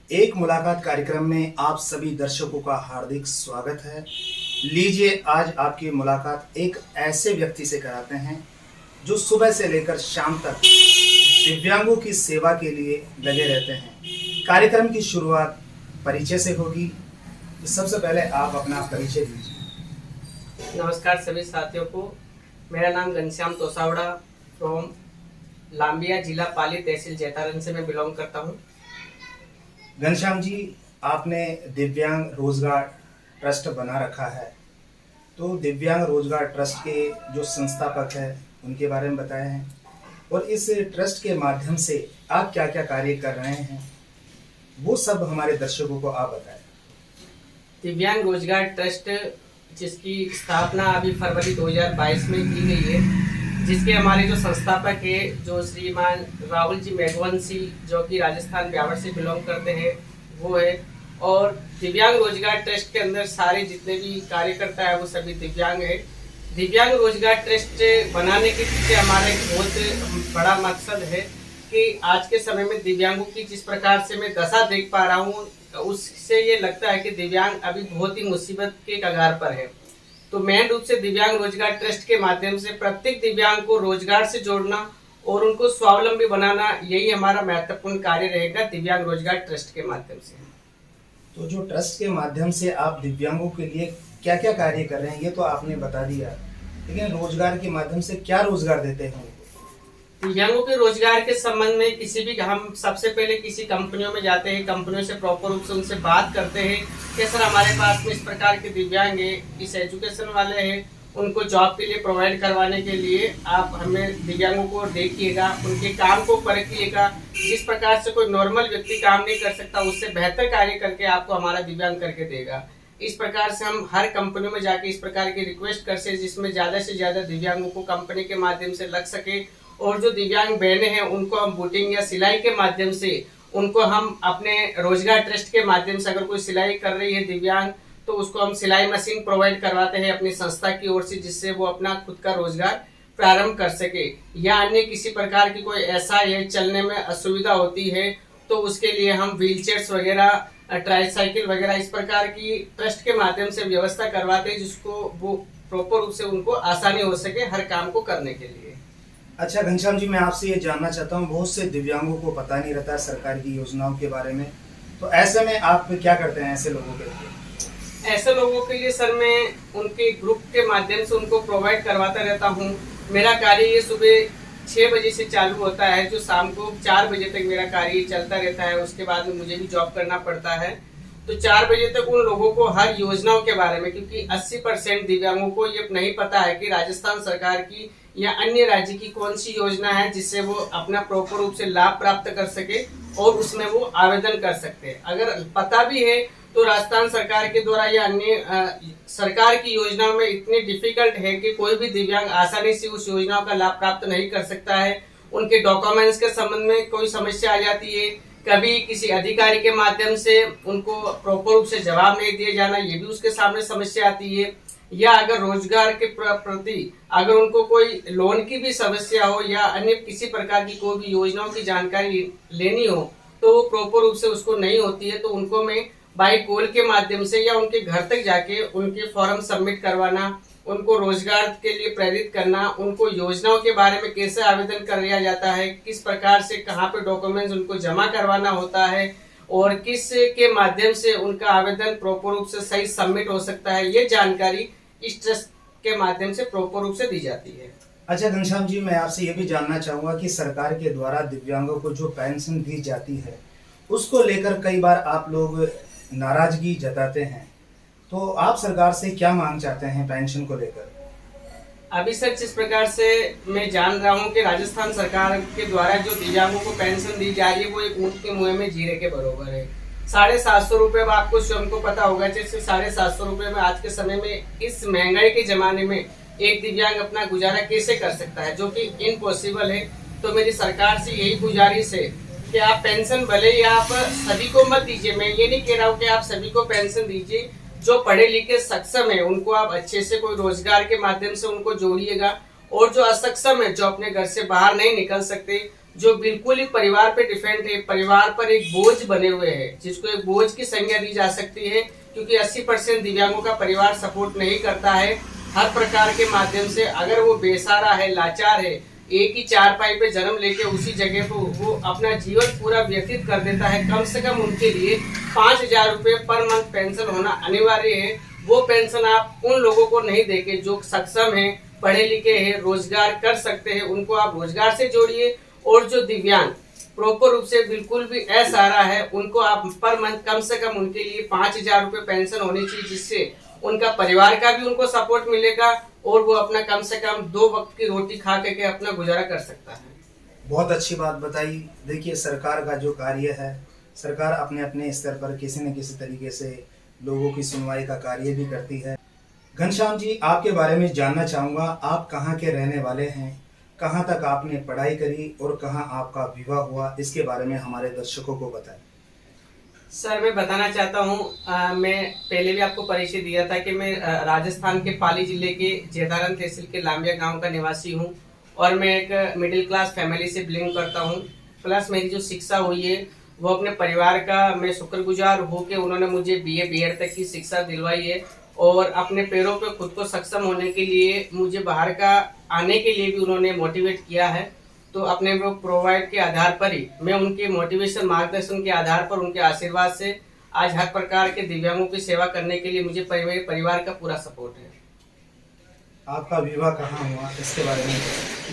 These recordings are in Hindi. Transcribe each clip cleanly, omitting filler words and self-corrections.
एक मुलाकात कार्यक्रम में आप सभी दर्शकों का हार्दिक स्वागत है। लीजिए, आज आपकी मुलाकात एक ऐसे व्यक्ति से कराते हैं जो सुबह से लेकर शाम तक दिव्यांगों की सेवा के लिए लगे रहते हैं। कार्यक्रम की शुरुआत परिचय से होगी। तो सबसे पहले आप अपना परिचय दीजिए। नमस्कार सभी साथियों को। मेरा नाम घनश्याम तोसावड़ा फ्रॉम लांबिया, जिला पाली, तहसील जैतारण से मैं बिलोंग करता हूँ। घनश्याम जी, आपने दिव्यांग रोजगार ट्रस्ट बना रखा है, तो दिव्यांग रोजगार ट्रस्ट के जो संस्थापक हैं उनके बारे में बताए हैं और इस ट्रस्ट के माध्यम से आप क्या क्या कार्य कर रहे हैं वो सब हमारे दर्शकों को आप बताएं। दिव्यांग रोजगार ट्रस्ट, जिसकी स्थापना अभी फरवरी 2022 में की गई है, जिसके हमारे जो संस्थापक है जो श्रीमान राहुल जी मेघवंशी, जो कि राजस्थान ब्यावर से बिलोंग करते हैं, वो है। और दिव्यांग रोजगार ट्रस्ट के अंदर सारे जितने भी कार्यकर्ता है वो सभी दिव्यांग है। दिव्यांग रोजगार ट्रस्ट बनाने के पीछे हमारा एक बहुत बड़ा मकसद है कि आज के समय में दिव्यांगों की जिस प्रकार से मैं दशा देख पा रहा हूँ, उससे ये लगता है कि दिव्यांग अभी बहुत ही मुसीबत के कगार पर है। तो मेन रूप से दिव्यांग रोजगार ट्रस्ट के माध्यम से प्रत्येक दिव्यांग को रोजगार से जोड़ना और उनको स्वावलंबी बनाना, यही हमारा महत्वपूर्ण कार्य रहेगा दिव्यांग रोजगार ट्रस्ट के माध्यम से। तो जो ट्रस्ट के माध्यम से आप दिव्यांगों के लिए क्या क्या कार्य कर रहे हैं ये तो आपने बता दिया, लेकिन रोजगार के माध्यम से क्या रोजगार देते हैं? दिव्यांगों के रोजगार के संबंध में किसी भी हम सबसे पहले किसी कंपनियों में जाते हैं, कंपनियों से प्रॉपर रूप से उनसे बात करते हैं कि सर हमारे पास में इस प्रकार के दिव्यांग है, इस एजुकेशन वाले हैं, उनको जॉब के लिए प्रोवाइड करवाने के लिए आप हमें दिव्यांगों को देखिएगा, उनके काम को परखिएगा। जिस प्रकार से कोई नॉर्मल व्यक्ति काम नहीं कर सकता, उससे बेहतर कार्य करके आपको हमारा दिव्यांग करके देगा। इस प्रकार से हम हर कंपनियों में जाके इस प्रकार की रिक्वेस्ट करते हैं जिसमें ज्यादा से ज्यादा दिव्यांगों को कंपनी के माध्यम से लग सके। और जो दिव्यांग बहनें हैं उनको हम बूटिंग या सिलाई के माध्यम से उनको हम अपने रोजगार ट्रस्ट के माध्यम से, अगर कोई सिलाई कर रही है दिव्यांग, तो उसको हम सिलाई मशीन प्रोवाइड करवाते हैं अपनी संस्था की ओर से, जिससे वो अपना खुद का रोजगार प्रारंभ कर सके। या अन्य किसी प्रकार की कोई ऐसा है चलने में असुविधा होती है तो उसके लिए हम व्हील चेयर्स वगैरह, ट्राईसाइकिल वगैरह इस प्रकार की ट्रस्ट के माध्यम से व्यवस्था करवाते हैं, जिसको वो प्रॉपर रूप से उनको आसानी हो सके हर काम को करने के लिए। अच्छा घनश्याम जी, मैं आपसे ये जानना चाहता हूँ, बहुत से दिव्यांगों को पता नहीं रहता सरकार की योजनाओं के बारे में, तो ऐसे में आप क्या करते हैं ऐसे लोगों के लिए? ऐसे लोगों के लिए सर मैं उनके ग्रुप के माध्यम से उनको प्रोवाइड करवाता रहता हूँ। मेरा कार्य ये सुबह 6 बजे से चालू होता है, जो शाम को 4 बजे तक मेरा कार्य चलता रहता है। उसके बाद में मुझे भी जॉब करना पड़ता है। तो 4 बजे तक उन लोगों को हर योजनाओं के बारे में, क्योंकि 80% दिव्यांगों को ये नहीं पता है कि राजस्थान सरकार की या अन्य राज्य की कौन सी योजना है जिससे वो अपना प्रॉपर रूप से लाभ प्राप्त कर सके और उसमें वो आवेदन कर सकते हैं। अगर पता भी है तो राजस्थान सरकार के द्वारा या अन्य सरकार की योजनाओं में इतनी डिफिकल्ट है कि कोई भी दिव्यांग आसानी से उस योजनाओं का लाभ प्राप्त नहीं कर सकता है। उनके डॉक्यूमेंट्स के संबंध में कोई समस्या आ जाती है, कभी किसी अधिकारी के माध्यम से उनको प्रॉपर रूप से जवाब नहीं दिए जाना, ये भी उसके सामने समस्या आती है। या अगर रोजगार के प्रति अगर उनको कोई लोन की भी समस्या हो या अन्य किसी प्रकार की कोई भी योजनाओं की जानकारी लेनी हो तो वो प्रॉपर रूप से उसको नहीं होती है, तो उनको मैं बाई कॉल के माध्यम से या उनके घर तक जाके उनके फॉर्म सबमिट करवाना, उनको रोजगार के लिए प्रेरित करना, उनको योजनाओं के बारे में कैसे आवेदन कर लिया जाता है, किस प्रकार से कहाँ पे डॉक्यूमेंट्स उनको जमा करवाना होता है और किस के माध्यम से उनका आवेदन प्रॉपर रूप से सही सबमिट हो सकता है, ये जानकारी इस ट्रस्ट के माध्यम से प्रॉपर रूप से दी जाती है। अच्छा घनश्याम जी, मैं आपसे ये भी जानना चाहूंगा कि सरकार के द्वारा दिव्यांगों को जो पेंशन दी जाती है उसको लेकर कई बार आप लोग नाराजगी जताते हैं, तो आप सरकार से क्या मांग चाहते हैं पेंशन को लेकर? अभी सर जिस प्रकार से मैं जान रहा हूँ कि राजस्थान सरकार के द्वारा जो दिव्यांगों को पेंशन दी जा रही है वो एक ऊँट के मुँह में जीरे के बराबर है। 750 रुपये में आपको स्वयं को पता होगा, जैसे 750 रुपये में आज के समय में इस महंगाई के जमाने में एक दिव्यांग अपना गुजारा कैसे कर सकता है, जो कि इम्पॉसिबल है। तो मेरी सरकार से यही गुजारिश है कि आप पेंशन भले ही आप सभी को मत दीजिए, मैं ये नहीं कह रहा हूँ कि आप सभी को पेंशन दीजिए, जो पढ़े लिखे सक्षम है उनको आप अच्छे से कोई रोजगार के माध्यम से उनको जोड़िएगा, और जो असक्षम है, जो अपने घर से बाहर नहीं निकल सकते, जो बिल्कुल ही परिवार पे डिपेंड है, परिवार पर एक बोझ बने हुए हैं, जिसको एक बोझ की संज्ञा दी जा सकती है, क्योंकि 80% दिव्यांगों का परिवार सपोर्ट नहीं करता है हर प्रकार के माध्यम से। अगर वो बेसहारा है, लाचार है, एक ही चारपाई पे जन्म लेके उसी जगह पर वो अपना जीवन पूरा व्यतीत कर देता है, कम से कम उनके लिए 5,000 रुपये पर मंथ पेंशन होना अनिवार्य है। वो पेंशन आप उन लोगों को नहीं देके जो सक्षम हैं, पढ़े लिखे हैं, रोजगार कर सकते हैं, उनको आप रोजगार से जोड़िए। और जो दिव्यांग प्रॉपर रूप से बिल्कुल भी असहारा है, उनको आप पर मंथ कम से कम उनके लिए 5,000 रुपये पेंशन होनी चाहिए, जिससे उनका परिवार का भी उनको सपोर्ट मिलेगा और वो अपना कम से कम 2 वक्त की रोटी खा के अपना गुजारा कर सकता है। बहुत अच्छी बात बताई। देखिए, सरकार का जो कार्य है, सरकार अपने अपने स्तर पर किसी न किसी तरीके से लोगों की सुनवाई का कार्य भी करती है। घनश्याम जी, आपके बारे में जानना चाहूँगा, आप कहाँ के रहने वाले हैं, कहाँ तक आपने पढ़ाई करी और कहाँ आपका विवाह हुआ, इसके बारे में हमारे दर्शकों को बताएं। सर, मैं बताना चाहता हूँ, मैं पहले भी आपको परिचय दिया था कि मैं राजस्थान के पाली जिले के जेदारन तहसील के लांबिया गांव का निवासी हूँ और मैं एक मिडिल क्लास फैमिली से बिलोंग करता हूँ। प्लस मेरी जो शिक्षा हुई है वो अपने परिवार का मैं शुक्रगुजार हूँ कि उन्होंने मुझे BA B.Ed तक की शिक्षा दिलवाई है और अपने पैरों पे खुद को सक्षम होने के लिए मुझे बाहर का आने के लिए भी उन्होंने मोटिवेट किया है। तो अपने वो प्रोवाइड के आधार पर ही मैं उनके मोटिवेशन, मार्गदर्शन के आधार पर, उनके आशीर्वाद से आज हर प्रकार के दिव्यांगों की सेवा करने के लिए मुझे परिवार का पूरा सपोर्ट है। आपका विवाह कहाँ हुआ, इसके बारे में?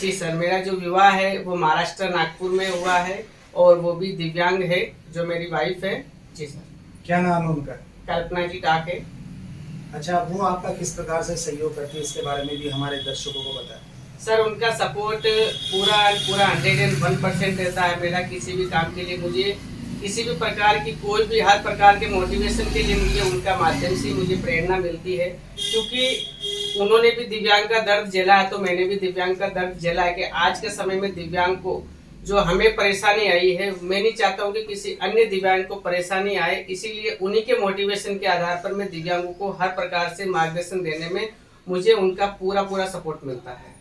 जी सर, मेरा जो विवाह है वो महाराष्ट्र नागपुर में हुआ है और वो भी दिव्यांग है, जो मेरी वाइफ है। जी सर। क्या नाम है उनका? कल्पना जी टाके। अच्छा, वो आपका किस प्रकार से सहयोग करती है, इसके बारे में भी हमारे दर्शकों को बताएं। सर, उनका सपोर्ट पूरा 101% रहता है। मेरा किसी भी काम के लिए, मुझे किसी भी प्रकार की कोई भी हर प्रकार के मोटिवेशन के लिए मुझे उनका माध्यम से मुझे प्रेरणा मिलती है, क्योंकि उन्होंने भी दिव्यांग का दर्द झेला है तो मैंने भी दिव्यांग का दर्द झेला है कि आज के समय में दिव्यांग को जो हमें परेशानी आई है, मैं नहीं चाहता हूँ कि किसी अन्य दिव्यांग को परेशानी आए। इसीलिए उन्हीं के मोटिवेशन के आधार पर मैं दिव्यांगों को हर प्रकार से मार्गदर्शन देने में मुझे उनका पूरा सपोर्ट मिलता है।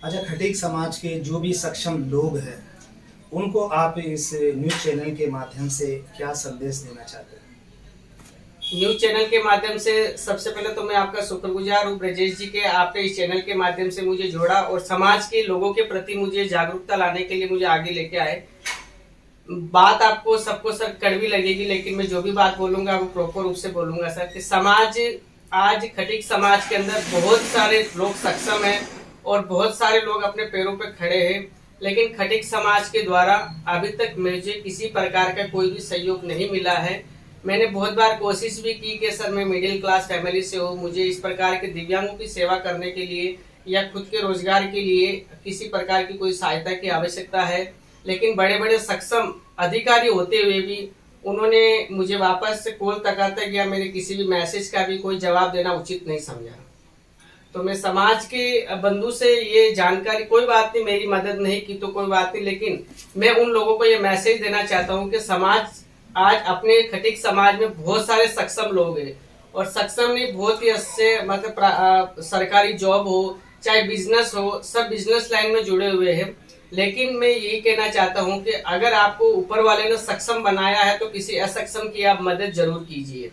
अच्छा, खटीक समाज के जो भी सक्षम लोग हैं, उनको आप इस न्यूज़ चैनल के माध्यम से क्या संदेश देना चाहते हैं? न्यूज़ चैनल के माध्यम से सबसे पहले तो मैं आपका शुक्रगुजार हूँ ब्रजेश जी के, आपने इस चैनल के माध्यम से मुझे जोड़ा और समाज के लोगों के प्रति मुझे जागरूकता लाने के लिए मुझे आगे लेके आए। बात आपको सबको सर कड़वी लगेगी, लेकिन मैं जो भी बात बोलूंगा वो प्रॉपर रूप से बोलूंगा सर, कि समाज आज खटीक समाज के अंदर बहुत सारे लोग सक्षम हैं और बहुत सारे लोग अपने पैरों पे खड़े हैं, लेकिन खटीक समाज के द्वारा अभी तक मुझे किसी प्रकार का कोई भी सहयोग नहीं मिला है। मैंने बहुत बार कोशिश भी की कि सर, मैं मिडिल क्लास फैमिली से हूँ, मुझे इस प्रकार के दिव्यांगों की सेवा करने के लिए या खुद के रोजगार के लिए किसी प्रकार की कोई सहायता की आवश्यकता है, लेकिन बड़े बड़े सक्षम अधिकारी होते हुए भी उन्होंने मुझे वापस से कॉल तक या मेरे किसी भी मैसेज का भी कोई जवाब देना उचित नहीं समझा। तो मैं समाज के बंधु से ये जानकारी, कोई बात नहीं, मेरी मदद नहीं की तो कोई बात नहीं, लेकिन मैं उन लोगों को ये मैसेज देना चाहता हूँ कि समाज आज अपने खटीक समाज में बहुत सारे सक्षम लोग हैं और सक्षम नहीं, बहुत ही अच्छे मतलब सरकारी जॉब हो चाहे बिजनेस हो, सब बिजनेस लाइन में जुड़े हुए हैं। लेकिन मैं यही कहना चाहता हूं कि अगर आपको ऊपर वाले ने सक्षम बनाया है तो किसी असक्षम की आप मदद जरूर कीजिए,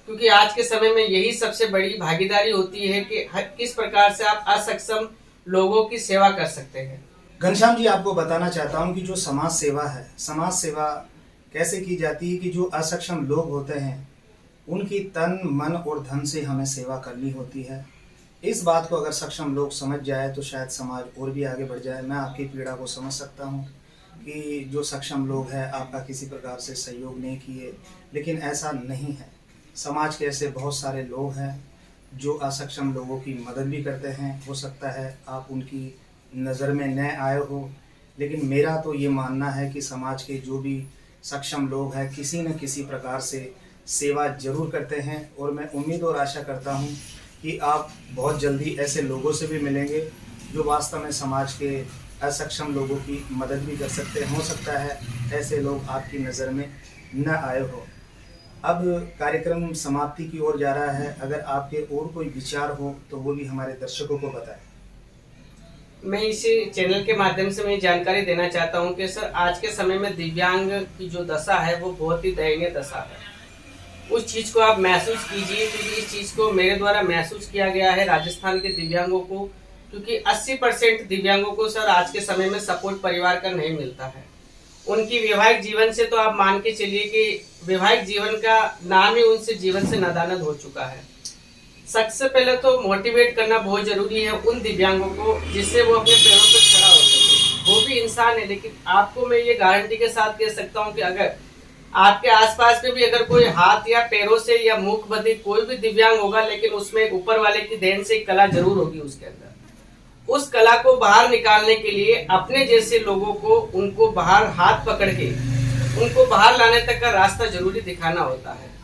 क्योंकि आज के समय में यही सबसे बड़ी भागीदारी होती है कि किस प्रकार से आप असक्षम लोगों की सेवा कर सकते हैं। घनश्याम जी, आपको बताना चाहता हूं कि जो समाज सेवा है, समाज सेवा कैसे की जाती है कि जो असक्षम लोग होते हैं उनकी तन मन और धन से हमें सेवा करनी होती है। इस बात को अगर सक्षम लोग समझ जाए तो शायद समाज और भी आगे बढ़ जाए। मैं आपकी पीड़ा को समझ सकता हूँ कि जो सक्षम लोग हैं आपका किसी प्रकार से सहयोग नहीं किए, लेकिन ऐसा नहीं है। समाज के ऐसे बहुत सारे लोग हैं जो असक्षम लोगों की मदद भी करते हैं। हो सकता है आप उनकी नज़र में न आए हो, लेकिन मेरा तो ये मानना है कि समाज के जो भी सक्षम लोग हैं किसी न किसी प्रकार से सेवा जरूर करते हैं और मैं उम्मीद और आशा करता हूँ कि आप बहुत जल्दी ऐसे लोगों से भी मिलेंगे जो वास्तव में समाज के असक्षम लोगों की मदद भी कर सकते हैं। हो सकता है ऐसे लोग आपकी नज़र में न आए हो। अब कार्यक्रम समाप्ति की ओर जा रहा है, अगर आपके और कोई विचार हो तो वो भी हमारे दर्शकों को बताएं। मैं इसी चैनल के माध्यम से मैं जानकारी देना चाहता हूं कि सर आज के समय में दिव्यांग की जो दशा है वो बहुत ही दयनीय दशा है। उस चीज़ को आप महसूस कीजिए, क्योंकि इस चीज़ को मेरे द्वारा महसूस किया गया है राजस्थान के दिव्यांगों को, क्योंकि 80% दिव्यांगों को सर आज के समय में सपोर्ट परिवार का नहीं मिलता है। उनकी वैवाहिक जीवन से तो आप मान के चलिए कि वैवाहिक जीवन का नाम ही उनसे जीवन से नादानद हो चुका है। सबसे पहले तो मोटिवेट करना बहुत जरूरी है उन दिव्यांगों को, जिससे वो अपने पैरों पर खड़ा हो सके। वो भी इंसान है, लेकिन आपको मैं ये गारंटी के साथ कह सकता हूँ कि अगर आपके आसपास में भी अगर कोई हाथ या पैरों से या मुख बधिर कोई भी दिव्यांग होगा, लेकिन उसमें एक ऊपर वाले की देन से एक कला जरूर होगी उसके अंदर। उस कला को बाहर निकालने के लिए अपने जैसे लोगों को उनको बाहर हाथ पकड़ के उनको बाहर लाने तक का रास्ता जरूरी दिखाना होता है।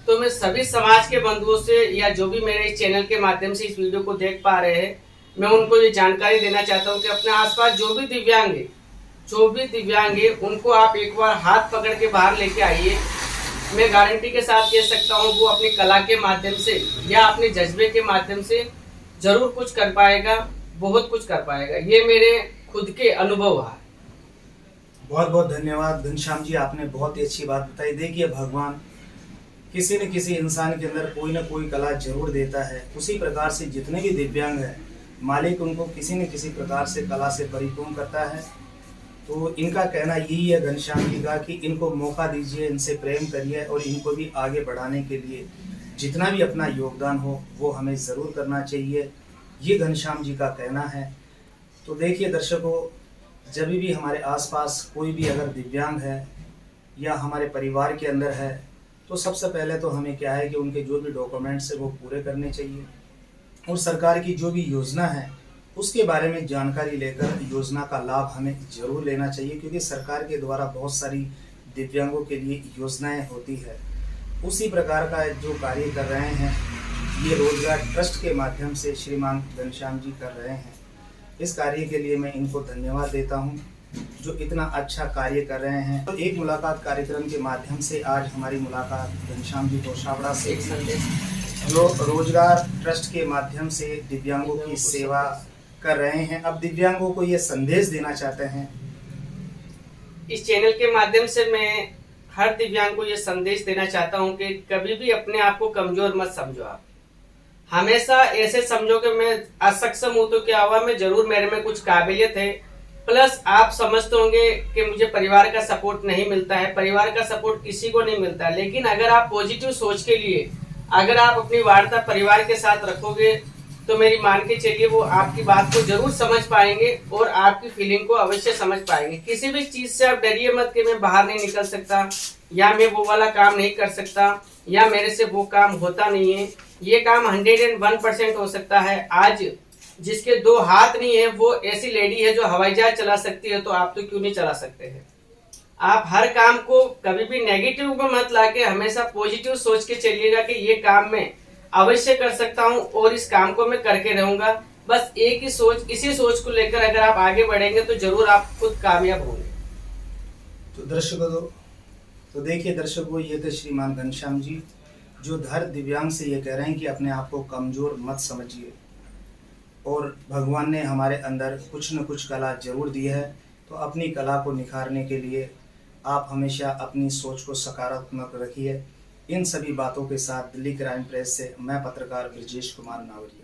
तो मैं सभी समाज के बंधुओं से या जो भी मेरे इस चैनल के माध्यम से इस वीडियो को देख पा रहे हैं, मैं उनको ये जानकारी देना चाहता हूँ कि अपने आसपास जो भी दिव्यांग है उनको आप एक बार हाथ पकड़ के बाहर लेके आइए। मैं गारंटी के साथ कह सकता हूँ वो अपनी कला के माध्यम से या अपने जज्बे के माध्यम से जरूर कुछ कर पाएगा, बहुत कुछ कर पाएगा। ये मेरे खुद के अनुभव है। बहुत बहुत धन्यवाद घनश्याम जी, आपने बहुत ही अच्छी बात बताई। देखिए, भगवान किसी न किसी इंसान के अंदर कोई ना कोई कला जरूर देता है। उसी प्रकार से जितने भी दिव्यांग हैं, मालिक उनको किसी न किसी प्रकार से कला से परिपूर्ण करता है। तो इनका कहना यही है घनश्याम जी का कि इनको मौका दीजिए, इनसे प्रेम करिए और इनको भी आगे बढ़ाने के लिए जितना भी अपना योगदान हो वो हमें ज़रूर करना चाहिए। ये घनश्याम जी का कहना है। तो देखिए दर्शकों, जब भी हमारे आसपास कोई भी अगर दिव्यांग है या हमारे परिवार के अंदर है, तो सबसे पहले तो हमें क्या है कि उनके जो भी डॉक्यूमेंट्स है वो पूरे करने चाहिए और सरकार की जो भी योजना है उसके बारे में जानकारी लेकर योजना का लाभ हमें ज़रूर लेना चाहिए, क्योंकि सरकार के द्वारा बहुत सारी दिव्यांगों के लिए योजनाएं होती है। उसी प्रकार का जो कार्य कर रहे हैं ये रोजगार ट्रस्ट के माध्यम से श्रीमान घनश्याम जी कर रहे हैं। इस कार्य के लिए मैं इनको धन्यवाद देता हूं जो इतना अच्छा कार्य कर रहे हैं। तो एक मुलाकात कार्यक्रम के माध्यम से आज हमारी मुलाकात घनश्याम जी गोसावड़ा से, एक संदेश जो रोजगार ट्रस्ट के माध्यम से दिव्यांगों की सेवा कर रहे हैं। अब दिव्यांगों को ये संदेश देना चाहते हैं। इस चैनल के माध्यम से मैं हर दिव्यांग को ये संदेश देना चाहता हूँ कि कभी भी अपने आप को कमजोर मत समझो। आप हमेशा ऐसे समझो कि मैं असक्षम हूँ तो क्या हुआ, मैं जरूर मेरे में कुछ काबिलियत है। प्लस आप समझते होंगे कि मुझे परिवार का सपोर्ट नहीं मिलता है। परिवार का सपोर्ट किसी को नहीं मिलता, लेकिन अगर आप पॉजिटिव सोच के लिए अगर आप अपनी वार्ता परिवार के साथ रखोगे तो मेरी मान के चलिए वो आपकी बात को जरूर समझ पाएंगे और आपकी फीलिंग को अवश्य समझ पाएंगे। किसी भी चीज से आप डरिए मत कि मैं बाहर नहीं निकल सकता या मैं वो वाला काम नहीं कर सकता या मेरे से वो काम होता नहीं है। ये काम 101% हो सकता है। आज जिसके 2 हाथ नहीं है वो ऐसी लेडी है जो हवाई जहाज चला सकती है, तो आप तो क्यों नहीं चला सकते हैं। आप हर काम को कभी भी नेगेटिव में मत लाके हमेशा पॉजिटिव सोच के चलिएगा कि ये काम मैं अवश्य कर सकता हूँ और इस काम को मैं करके रहूंगा। बस एक ही सोच, इसी सोच को लेकर अगर आप आगे बढ़ेंगे तो जरूर आप खुद कामयाब होंगे। तो दर्शकों, तो देखिए दर्शकों, ये थे श्रीमान घनश्याम जी जो हर दिव्यांग से ये कह रहे हैं कि अपने आप को कमजोर मत समझिए और भगवान ने हमारे अंदर कुछ न कुछ कला जरूर दी है। तो अपनी कला को निखारने के लिए आप हमेशा अपनी सोच को सकारात्मक रखिए। इन सभी बातों के साथ दिल्ली क्राइम प्रेस से मैं पत्रकार ब्रजेश कुमार नावरिया।